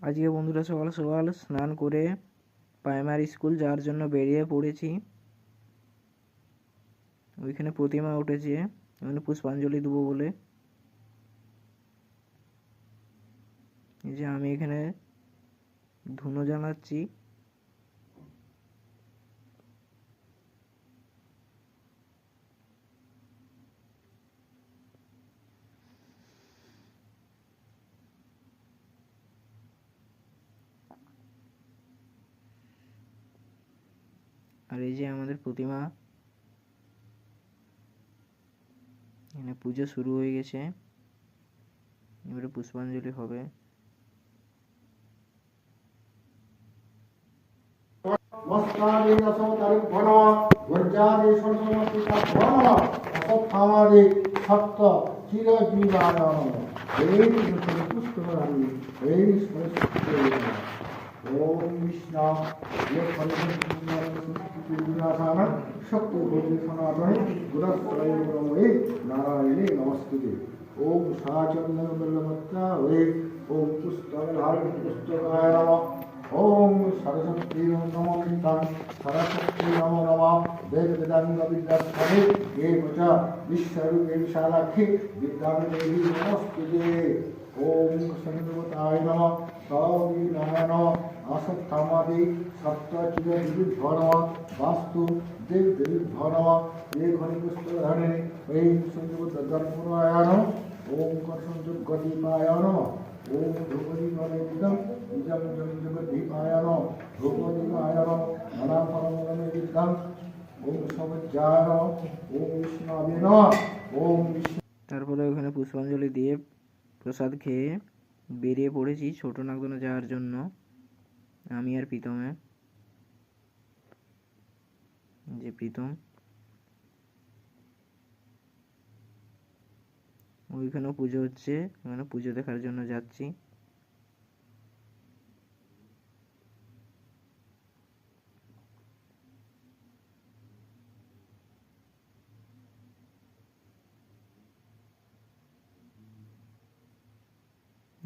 আজকে বন্ধুরা সকাল সকাল স্নান করে প্রাইমারি স্কুল যাওয়ার জন্য বেরিয়ে পড়েছি। ওইখানে প্রতিমা উঠেছে, ওখানে পুষ্পাঞ্জলি দেবো বলে। এই যে আমি এখানে ধুনো জ্বালাচ্ছি। আর এই যে আমাদের প্রতিমা, এখানে পুজো শুরু হয়ে গেছে, এবারে পুষ্পাঞ্জলি হবে। ओम विष्णु ये परिवर्तन शक्ति बोधि सनातन गुरस्त्रय ब्रह्मे नारायणे नमस्ते। ओम साचंदन बल्लभत्ता वे ओम पुस्तकधार पुस्तकाय नमः। ओम सरस्वती नमः सरस्वती नमो नमः। वेद वेदांग विद्यास्थाने ये वचा विश्वरूपे विशालाक्षी विद्यादेवी नमस्ते। ओम संगवताय नमः सौरी नारायण असत्थामादि सप्तचिरदिभ्यो नमः वास्तु देव देवीभ्यो नमः। ये घनिपुष्पधारिणे ऐं संजोगदर्पणाय नमः। ओम कर्षणजगदीपाय नमः। ओम ध्रुवदीपनेमिदं निजं जगदीपाय नमः। ध्रुवदीपाय नमः अनाफलमलमेदिदं ओम समज्जाय नमः। ओम विष्णवे नमः। ओम विष्णु। তারপরে ওখানে পুষ্পাঞ্জলি দিয়ে প্রসাদ খেয়ে বেরিয়ে পড়েছি ছোট নাগদনে যাওয়ার জন্য, আমি আর প্রীতমে। যে প্রীতম ওইখানেও পুজো হচ্ছে, ওখানে পুজো দেখার জন্য যাচ্ছি।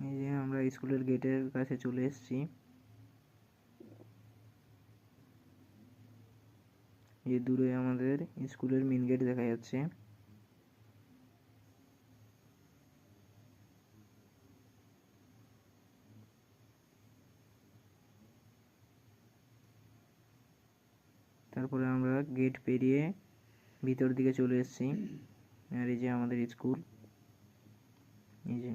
এই যে আমরা স্কুলের গেটের কাছে চলে এসেছি। এই দূরে আমাদের স্কুলের মেন গেট দেখা যাচ্ছে। তারপরে আমরা গেট পেরিয়ে ভিতর দিকে চলে এসেছি। আর এই যে আমাদের স্কুল, এই যে